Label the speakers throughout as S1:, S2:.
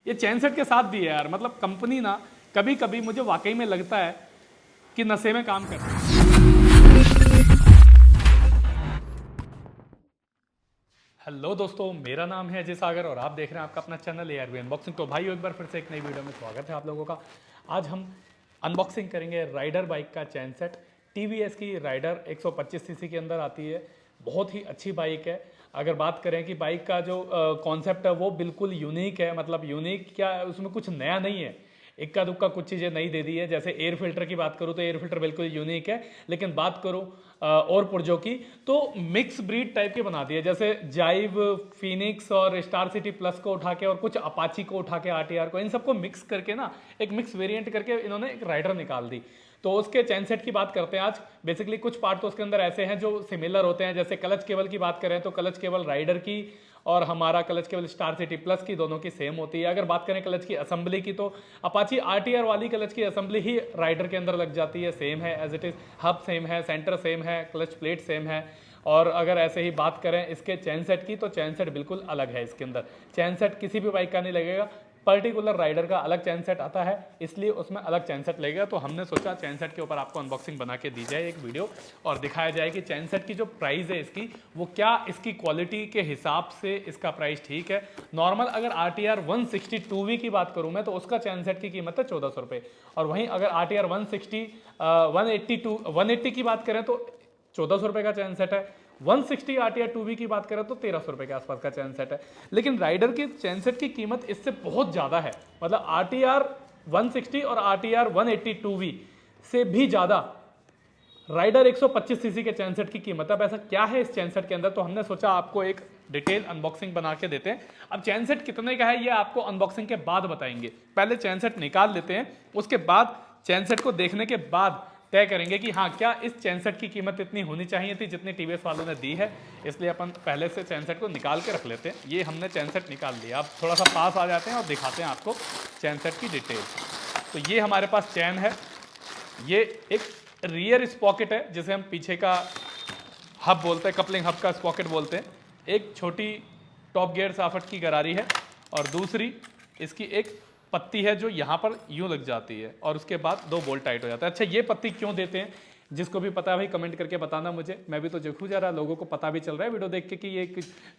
S1: ये चैन सेट के साथ भी है यार। मतलब कंपनी ना कभी कभी मुझे वाकई में लगता है कि नशे में काम कर रही है। हेलो दोस्तों, मेरा नाम है अजय सागर और आप देख रहे हैं आपका अपना चैनल एआरबी अनबॉक्सिंग। तो भाई एक बार फिर से एक नई वीडियो में स्वागत है आप लोगों का। आज हम अनबॉक्सिंग करेंगे राइडर बाइक का चैन सेट। टीवीएस की राइडर 125 सीसी के अंदर आती है। बहुत ही अच्छी बाइक है। अगर बात करें कि बाइक का जो कॉन्सेप्ट है वो बिल्कुल यूनिक है। मतलब यूनिक क्या, उसमें कुछ नया नहीं है, इक्का दुक्का कुछ चीज़ें नई दे दी है। जैसे एयर फिल्टर की बात करूँ तो एयर फिल्टर बिल्कुल यूनिक है, लेकिन बात करूँ और पुर्जों की तो मिक्स ब्रीड टाइप के बना दिए। जैसे जाइव, फिनिक्स और स्टार सिटी प्लस को उठा के और कुछ अपाची को उठा के आरटीआर को, इन सबको मिक्स करके ना एक मिक्स वेरिएंट करके इन्होंने एक राइडर निकाल दी। तो उसके चैन सेट की बात करते हैं आज। बेसिकली कुछ पार्ट तो उसके अंदर ऐसे हैं जो सिमिलर होते हैं। जैसे क्लच केबल की बात करें तो क्लच केबल राइडर की और हमारा clutch cable star city plus की दोनों की सेम होती है। अगर बात करें क्लच की असेंबली की तो अपाची आरटीआर वाली क्लच की असेंबली ही राइडर के अंदर लग जाती है, सेम है as it is. Hub same है, सेंटर सेम है, क्लच प्लेट सेम है। और अगर ऐसे ही बात करें इसके चैन सेट की तो चैन सेट बिल्कुल अलग है। इसके अंदर चैन सेट किसी भी बाइक का नहीं लगेगा, पर्टिकुलर राइडर का अलग चैन सेट आता है, इसलिए उसमें अलग चैन सेट लगेगा। तो हमने सोचा चैन सेट के ऊपर आपको अनबॉक्सिंग बना के दी जाए एक वीडियो, और दिखाया जाए कि चैन सेट की जो प्राइस है इसकी, वो क्या इसकी क्वालिटी के हिसाब से इसका प्राइस ठीक है। नॉर्मल अगर आरटीआर 162V की बात करूं मैं तो उसका चैन सेट की कीमत है 1400 रुपये। और वहीं अगर आरटीआर 180 की बात करें तो 1400 रुपये का चैन सेट है। 160 आरटीआर 2V की बात करें तो 1300 रुपये के आसपास का चैन सेट है। लेकिन राइडर के चैन सेट की कीमत इससे बहुत ज़्यादा है। मतलब आरटीआर 160 और आरटीआर 180 2V से भी ज़्यादा राइडर 125 सीसी के चैन सेट की कीमत है। अब ऐसा क्या है इस चैन सेट के अंदर, तो हमने सोचा आपको एक डिटेल अनबॉक्सिंग बना के देते हैं। अब चैन सेट कितने का है ये आपको अनबॉक्सिंग के बाद बताएंगे। पहले चैन सेट निकाल लेते हैं, उसके बाद चैन सेट को देखने के बाद तय करेंगे कि हाँ क्या इस चैन सेट की कीमत इतनी होनी चाहिए थी जितनी टीवीएस वालों ने दी है। इसलिए अपन पहले से चैन सेट को निकाल के रख लेते हैं। ये हमने चैन सेट निकाल लिया। अब थोड़ा सा पास आ जाते हैं और दिखाते हैं आपको चैन सेट की डिटेल। तो ये हमारे पास चैन है। ये एक रियर स्पॉकेट है जिसे हम पीछे का हब बोलते हैं, कपलिंग हब का स्पॉकेट बोलते हैं। एक छोटी टॉप गियर साफट की गरारी है और दूसरी इसकी एक पत्ती है जो यहाँ पर यूं लग जाती है और उसके बाद दो बोल्ट टाइट हो जाता है। अच्छा, ये पत्ती क्यों देते हैं, जिसको भी पता है भाई कमेंट करके बताना मुझे। मैं भी तो देखूँ जरा, लोगों को पता भी चल रहा है वीडियो देख के कि ये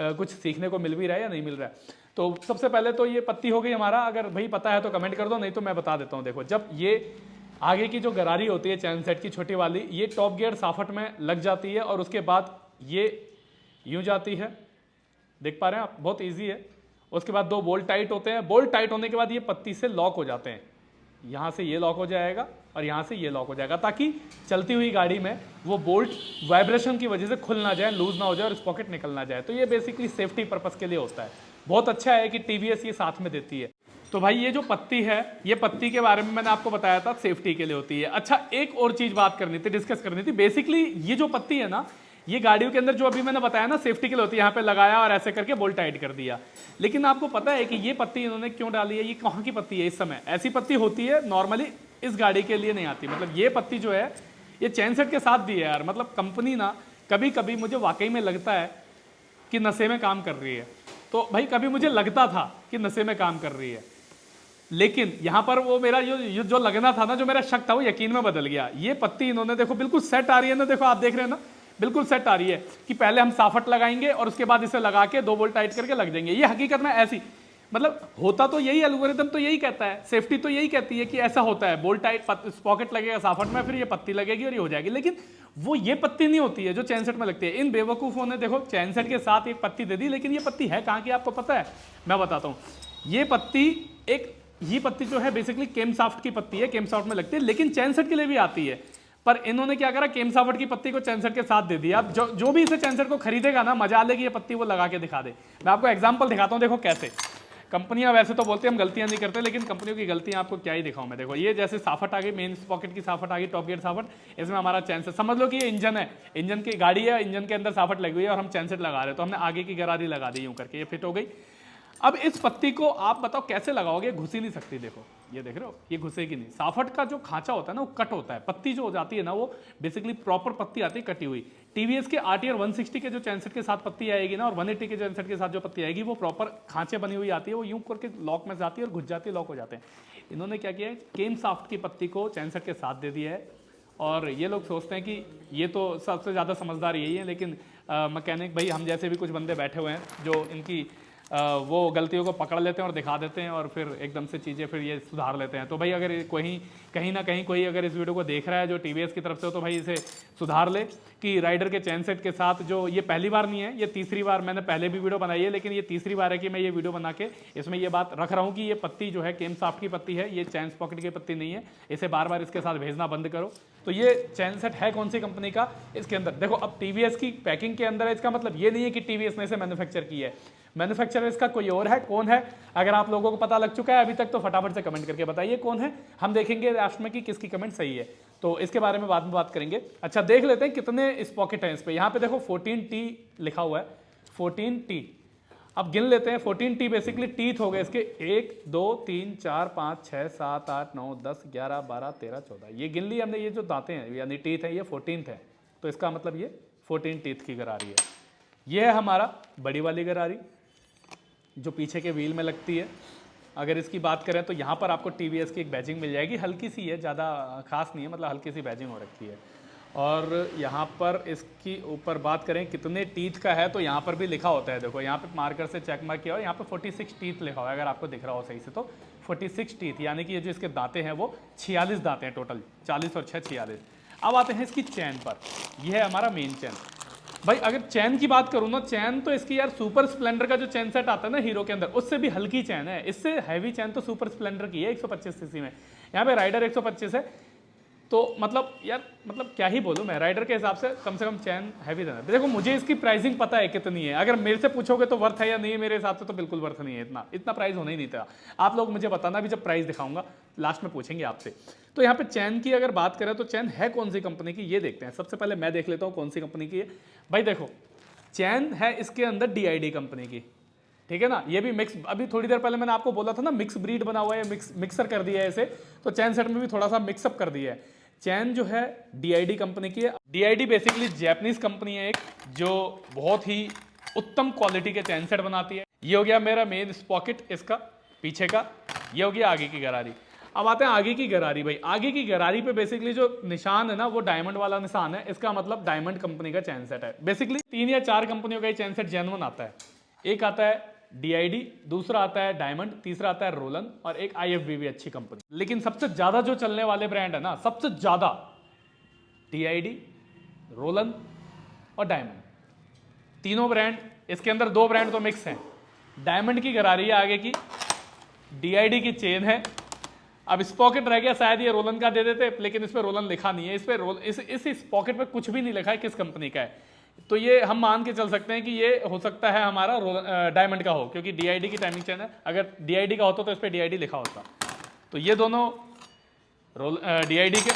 S1: कुछ सीखने को मिल भी रहा है या नहीं मिल रहा है। तो सबसे पहले तो ये पत्ती हो गई हमारा। अगर भाई पता है तो कमेंट कर दो, नहीं तो मैं बता देता हूँ। देखो, जब ये आगे की जो गरारी होती है चैन सेट की छोटी वाली, ये टॉप गियर साफट में लग जाती है और उसके बाद ये यूं जाती है। देख पा रहे हैं आप, बहुत ईजी है। उसके बाद दो बोल्ट टाइट होते हैं। बोल्ट टाइट होने के बाद ये पत्ती से लॉक हो जाते हैं। यहाँ से ये लॉक हो जाएगा और यहाँ से ये लॉक हो जाएगा, ताकि चलती हुई गाड़ी में वो बोल्ट वाइब्रेशन की वजह से खुल ना जाए, लूज ना हो जाए और स्पॉकेट निकल ना जाए। तो ये बेसिकली सेफ्टी पर्पस के लिए होता है। बहुत अच्छा है कि टीवीएस ये साथ में देती है। तो भाई ये जो पत्ती है, ये पत्ती के बारे में मैंने आपको बताया था, सेफ्टी के लिए होती है। अच्छा, एक और चीज बात करनी थी, डिस्कस करनी थी। बेसिकली ये जो पत्ती है ना, ये गाड़ियों के अंदर जो अभी मैंने बताया ना सेफ्टी के लिए होती है, यहाँ पे लगाया और ऐसे करके बोल्ट टाइट कर दिया। लेकिन आपको पता है कि ये पत्ती इन्होंने क्यों डाली है? ये कहाँ की पत्ती है इस समय? ऐसी पत्ती होती है नॉर्मली, इस गाड़ी के लिए नहीं आती। मतलब ये पत्ती जो है ये चैन सेट के साथ दी है यार। मतलब कंपनी ना कभी कभी मुझे वाकई में लगता है कि नशे में काम कर रही है। तो भाई कभी मुझे लगता था कि नशे में काम कर रही है, लेकिन यहां पर वो मेरा जो लगना था ना, जो मेरा शक था, वो यकीन में बदल गया। ये पत्ती इन्होंने देखो बिल्कुल सेट आ रही है ना, देखो आप देख रहे हैं ना, बिल्कुल सेट आ रही है कि पहले हम साफट लगाएंगे और उसके बाद इसे लगा के दो बोल्ट टाइट करके लग जाएंगे। ये हकीकत में ऐसी, मतलब होता तो यही, एल्गोरिथम तो यही कहता है, सेफ्टी तो यही कहती है कि ऐसा होता है। बोल्ट टाइट पॉकेट लगेगा साफट में, फिर ये पत्ती लगेगी और ये हो जाएगी। लेकिन वो ये पत्ती नहीं होती है जो चैन सेट में लगती है। इन बेवकूफ़ों ने देखो चैन सेट के साथ एक पत्ती दे दी, लेकिन ये पत्ती है कहाँ की आपको पता है? मैं बताता हूँ। ये पत्ती जो है बेसिकली केम साफ्ट की पत्ती है, केम साफ्ट में लगती है, लेकिन चैन सेट के लिए भी आती है। पर इन्होंने क्या करा, केम साफ्ट की पत्ती को चैन सेट के साथ दे दिया। अब जो भी इसे चैन सेट को खरीदेगा ना, मजा लेगी ये पत्ती वो लगा के दिखा दे। मैं आपको एग्जांपल दिखाता हूँ, देखो कैसे। कंपनियां वैसे तो बोलते हैं हम गलतियां नहीं करते, लेकिन कंपनियों की गलतियां आपको क्या ही दिखाऊं मैं। देखो, ये जैसे साफट आ गई, मेन पॉकेट की साफट आ गई, टॉप गियर साफट, इसमें हमारा चैन सेट, समझ लो कि ये इंजन है, इंजन की गाड़ी है, इंजन के अंदर साफट लगी हुई है और हम चैन सेट लगा रहे हैं। तो हमने आगे की गरारी लगा दी यूं करके, ये फिट हो गई। अब इस पत्ती को आप बताओ कैसे लगाओगे, घुस ही नहीं सकती। देखो ये देख रहे हो, ये घुसेगी नहीं। साफट का जो खांचा होता है ना वो कट होता है, पत्ती जो हो जाती है ना वो बेसिकली प्रॉपर पत्ती आती है कटी हुई। टीवीएस के आरटीआर 160 के जो चैनसेट के साथ पत्ती आएगी ना और 180 के चैनसेट के साथ जो पत्ती आएगी वो प्रॉपर खांचे बनी हुई आती है, वो यूं करके लॉक में जाती है और घुस जाती है, लॉक हो जाते हैं। इन्होंने क्या किया है, केम साफ्ट की पत्ती को चैनसेट के साथ दे दिया है। और ये लोग सोचते हैं कि ये तो सबसे ज़्यादा समझदार यही है, लेकिन मैकेनिक भाई हम जैसे भी कुछ बंदे बैठे हुए हैं जो इनकी वो गलतियों को पकड़ लेते हैं और दिखा देते हैं और फिर एकदम से चीज़ें फिर ये सुधार लेते हैं। तो भाई अगर कहीं ना कहीं कोई अगर इस वीडियो को देख रहा है जो टीवीएस की तरफ से हो तो भाई इसे सुधार ले कि राइडर के चैन सेट के साथ जो ये पहली बार नहीं है, ये तीसरी बार, मैंने पहले भी वीडियो बनाई है लेकिन ये तीसरी बार है कि मैं ये वीडियो बना के इसमें ये बात रख रहा हूँ कि ये पत्ती जो है केम साफ्ट की पत्ती है, ये चैन पॉकेट की पत्ती नहीं है। इसे बार बार इसके साथ भेजना बंद करो। तो ये चैन सेट है कौन सी कंपनी का, इसके अंदर देखो अब टीवीएस की पैकिंग के अंदर है, इसका मतलब ये नहीं है कि टीवीएस ने इसे मैन्युफैक्चर की है, मैन्युफैक्चरर इसका कोई और है। कौन है, अगर आप लोगों को पता लग चुका है अभी तक तो फटाफट से कमेंट करके बताइए कौन है। हम देखेंगे लास्ट में कि किसकी कमेंट सही है, तो इसके बारे में बाद में बात करेंगे। अच्छा देख लेते हैं कितने इस पॉकेट हैं इस पे। यहाँ पे देखो 14T लिखा हुआ है, 14T। अब गिन लेते हैं 14T बेसिकली टीथ हो गए इसके 1 2 3 4 5 6 7 8 9 10 11 12 13 14, ये गिन ली हमने। ये जो दांतें हैं यानी टीथ है ये 14th है, तो इसका मतलब ये 14 टीथ की गरारी है। ये है हमारा बड़ी वाली गरारी जो पीछे के व्हील में लगती है। अगर इसकी बात करें तो यहाँ पर आपको टीवीएस की एक बैजिंग मिल जाएगी, हल्की सी है, ज़्यादा खास नहीं है, मतलब हल्की सी बैजिंग हो रखी है। और यहाँ पर इसकी ऊपर बात करें कितने टीथ का है तो यहाँ पर भी लिखा होता है। देखो यहाँ पे मार्कर से चेक मार्क किया हुआ है, यहाँ पे 46 टीथ लिखा हुआ है, अगर आपको दिख रहा हो सही से तो 46 टीथ, यानी कि ये जो इसके दांतें हैं वो 46 दांतें हैं टोटल, 40 और 6 46। अब आते हैं इसकी चैन पर, यह है हमारा मेन चैन। भाई अगर चैन की बात करूँ ना, चैन तो इसकी यार सुपर स्प्लेंडर का जो चैन सेट आता है ना हीरो के अंदर, उससे भी हल्की चैन है। इससे हैवी चैन तो सुपर स्प्लेंडर की है 125 सीसी में, यहाँ पे राइडर 125 है। तो मतलब यार मतलब क्या ही बोलूँ मैं, राइडर के हिसाब से कम चैन हैवी देना। देखो मुझे इसकी प्राइसिंग पता है कितनी है, अगर मेरे से पूछोगे तो वर्थ है या नहीं है, मेरे हिसाब से तो बिल्कुल वर्थ नहीं है, इतना प्राइस होना ही नहीं था। आप लोग मुझे बताना भी, जब प्राइस दिखाऊंगा लास्ट में पूछेंगे आपसे। तो यहाँ पे चैन की अगर बात करें तो चैन है कौन सी कंपनी की ये देखते हैं। सबसे पहले मैं देख लेता हूँ कौन सी कंपनी की है। भाई देखो चैन है इसके अंदर DID कंपनी की, ठीक है ना। ये भी मिक्स, अभी थोड़ी देर पहले मैंने आपको बोला था ना मिक्स ब्रीड बना हुआ है, मिक्सर कर दिया है इसे, तो चैन सेट में भी थोड़ा सा मिक्सअप कर दिया है। चैन जो है DID कंपनी की है। DID बेसिकली जैपनीज कंपनी है एक, जो बहुत ही उत्तम क्वालिटी के चैन सेट बनाती है। ये हो गया मेरा मेन स्पॉकेट इसका पीछे का, ये हो गया आगे की गरारी। अब आते हैं आगे की गरारी। भाई आगे की गरारी पे बेसिकली जो निशान है ना वो डायमंड वाला निशान है, इसका मतलब डायमंड कंपनी का चैन सेट है। बेसिकली 3 या 4 कंपनियों का ये चैन सेट जेन्युइन आता है। एक आता है DID, दूसरा आता है डायमंड, तीसरा आता है रोलन और एक IFBB अच्छी कंपनी। लेकिन सबसे ज्यादा जो चलने वाले ब्रांड है ना, सबसे ज्यादा DID, रोलन और डायमंड, तीनों ब्रांड। इसके अंदर 2 ब्रांड तो मिक्स हैं। डायमंड की गरारी है आगे की, DID की चेन है। अब इस पॉकेट रह गया, शायद ये रोलन का दे देते, लेकिन इस पे रोलन लिखा नहीं है। इस पे इस पॉकेट पे कुछ भी नहीं लिखा है किस कंपनी का है। तो ये हम मान के चल सकते हैं कि ये हो सकता है हमारा डायमंड का हो, क्योंकि DID की टाइमिंग चेन है। अगर DID का होता तो इस पे DID लिखा होता। तो ये दोनों DID के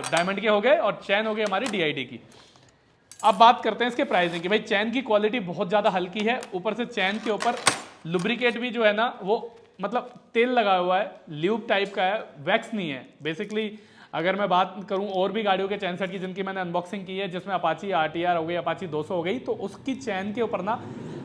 S1: डायमंड के हो गए और चैन हो गई हमारी DID की। अब बात करते हैं इसके प्राइसिंग की। भाई चैन की क्वालिटी बहुत ज़्यादा हल्की है, ऊपर से चैन के ऊपर लुब्रिकेट भी जो है ना वो मतलब तेल लगा हुआ है, ल्यूब टाइप का है, वैक्स नहीं है। बेसिकली अगर मैं बात करूं और भी गाड़ियों के चैन सेट की जिनकी मैंने अनबॉक्सिंग की है, जिसमें अपाची RTR हो गई, अपाची 200 हो गई, तो उसकी चैन के ऊपर ना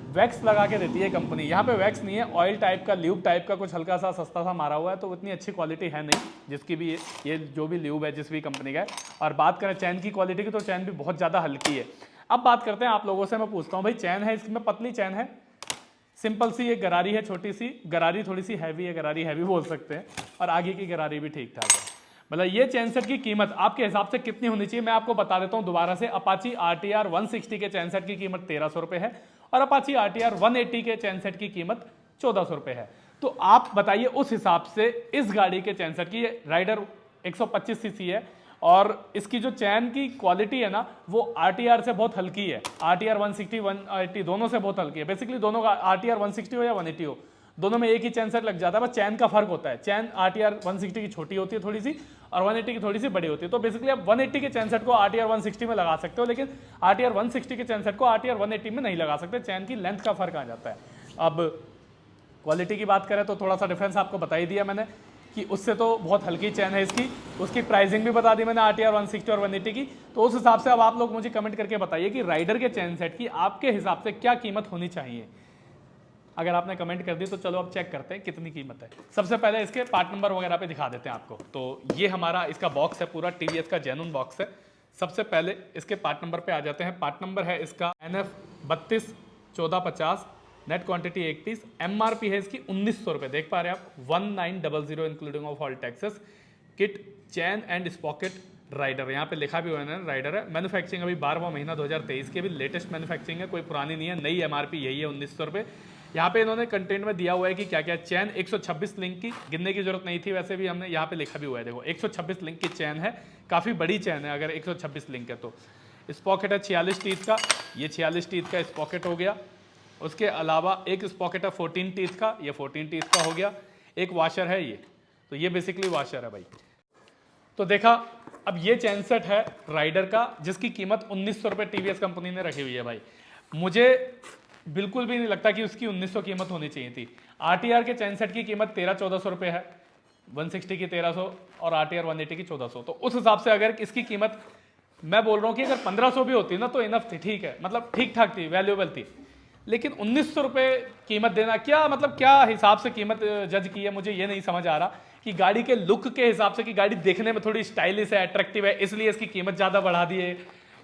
S1: वैक्स लगा के देती है कंपनी। यहाँ पे वैक्स नहीं है, ऑयल टाइप का, ल्यूब टाइप का कुछ हल्का सा सस्ता सा मारा हुआ है, तो उतनी अच्छी क्वालिटी है नहीं जिसकी भी ये जो भी ल्यूब है जिस भी कंपनी का है। और बात करें चैन की क्वालिटी की तो चैन भी बहुत ज़्यादा हल्की है। अब बात करते हैं आप लोगों से, मैं पूछता हूँ भाई चैन है इसमें पतली चैन है, सिंपल सी एक गरारी है, छोटी सी गरारी, थोड़ी सी हैवी है, गरारी हैवी बोल सकते हैं, और आगे की गरारी भी ठीक ठाक है। मतलब ये चैन सेट की कीमत आपके हिसाब से कितनी होनी चाहिए मैं आपको बता देता हूं दोबारा से। अपाची RTR 160 के चैन सेट की कीमत 1300 रुपए है और अपाची RTR 180 के चैन सेट की कीमत 1400 रुपए है। तो आप बताइए उस हिसाब से इस गाड़ी के चैन सेट की, राइडर 125 सीसी है और इसकी जो चैन की क्वालिटी है ना वो RTR से बहुत हल्की है। RTR 160 180 दोनों से बहुत हल्की है। बेसिकली दोनों का RTR 160 हो या 180 हो, दोनों में एक ही चैन सेट लग जाता है, बस चैन का फर्क होता है। चैन RTR 160 की छोटी होती है थोड़ी सी और 180 की थोड़ी सी बड़ी होती है। तो बेसिकली आप 180 के चैन सेट को RTR 160 में लगा सकते हो, लेकिन RTR 160 के चैन सेट को RTR 180 में नहीं लगा सकते, चैन की लेंथ का फर्क आ जाता है। अब क्वालिटी की बात करें तो थोड़ा सा डिफरेंस आपको बता ही दिया मैंने कि उससे तो बहुत हल्की चैन है इसकी। उसकी प्राइसिंग भी बता दी मैंने RTR 160 और 180 की। तो उस हिसाब से अब आप लोग मुझे कमेंट करके बताइए कि राइडर के चैन सेट की आपके हिसाब से क्या कीमत होनी चाहिए। अगर आपने कमेंट कर दी तो चलो अब चेक करते हैं कितनी कीमत है। सबसे पहले इसके पार्ट नंबर वगैरह पे दिखा देते हैं आपको। तो ये हमारा इसका बॉक्स है, पूरा TVS का जेन्युइन बॉक्स है। सबसे पहले इसके पार्ट नंबर पे आ जाते हैं। पार्ट नंबर है इसका NF 32 1450, net quantity 1 piece, MRP है इसकी 1900 रुपये, देख पा रहे हैं आप, 1900 including of all taxes. Kit chain and sprocket rider, यहाँ पे लिखा भी हुआ है ना राइडर है। मैन्युफैक्चरिंग अभी 12वां महीना 2023 की, अभी लेटेस्ट मैन्युफैक्चरिंग है, कोई पुरानी नहीं है। नई MRP यही है 1900 रुपये। यहाँ पे इन्होंने कंटेंट में दिया हुआ है कि क्या क्या चैन 126 लिंक की, गिनने की जरूरत नहीं थी वैसे भी, हमने यहाँ पे लिखा भी हुआ है, देखो 126 लिंक की चैन है, काफ़ी बड़ी चैन है अगर 126 लिंक है तो। स्पॉकेट है 46 टीथ का, ये 46 टीथ का स्पॉकेट हो गया। उसके अलावा एक स्पॉकेट है 14 टीथ का, ये 14 टीथ का हो गया। एक वॉशर है ये, तो ये बेसिकली वॉशर है भाई। तो देखा, अब ये चैन सेट है राइडर का जिसकी कीमत 1900 रुपये TVS कंपनी ने रखी हुई है भाई। मुझे बिल्कुल भी नहीं लगता कि उसकी 1900 कीमत होनी चाहिए थी। RTR के चैन सेट की कीमत 1300-1400 रुपये है, 160 की 1300 और RTR 180 की 1400। तो उस हिसाब से अगर इसकी कीमत, मैं बोल रहा हूँ कि अगर 1500 भी होती ना तो इनफ थी, ठीक है, मतलब ठीक ठाक थी, वैल्यूएबल थी। लेकिन 1900 रुपये कीमत देना, क्या मतलब क्या हिसाब से कीमत जज की है, मुझे ये नहीं समझ आ रहा कि गाड़ी के लुक के हिसाब से कि गाड़ी देखने में थोड़ी स्टाइलिश है, अट्रैक्टिव है, इसलिए इसकी कीमत ज़्यादा बढ़ा दी है,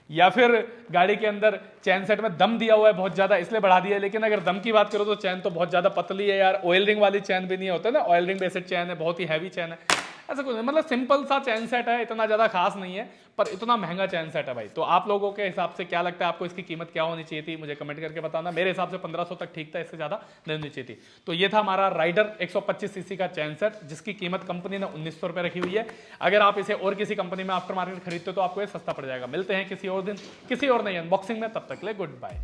S1: या फिर गाड़ी के अंदर चैन सेट में दम दिया हुआ है बहुत ज़्यादा इसलिए बढ़ा दिया है। लेकिन अगर दम की बात करो तो चैन तो बहुत ज़्यादा पतली है यार, ऑयल रिंग वाली चैन भी नहीं होता ना, ऑयल रिंग बेस्ड चैन है, बहुत ही हैवी चैन है, ऐसा कुछ नहीं, मतलब सिंपल सा चैन सेट है, इतना ज़्यादा खास नहीं है, पर इतना महंगा चैन सेट है भाई। तो आप लोगों के हिसाब से क्या लगता है, आपको इसकी कीमत क्या होनी चाहिए थी, मुझे कमेंट करके बताना। मेरे हिसाब से 1500 तक ठीक था, इससे ज़्यादा नहीं होनी चाहिए थी। तो ये था हमारा राइडर 125 सीसी का चैन सेट जिसकी कीमत कंपनी ने 1900 रुपये रखी हुई है। अगर आप इसे और किसी कंपनी में आफ्टर मार्केट खरीदते हो तो आपको ये सस्ता पड़ जाएगा। मिलते हैं किसी और दिन किसी और नई अनबॉक्सिंग में, तब तक के लिए गुड बाय।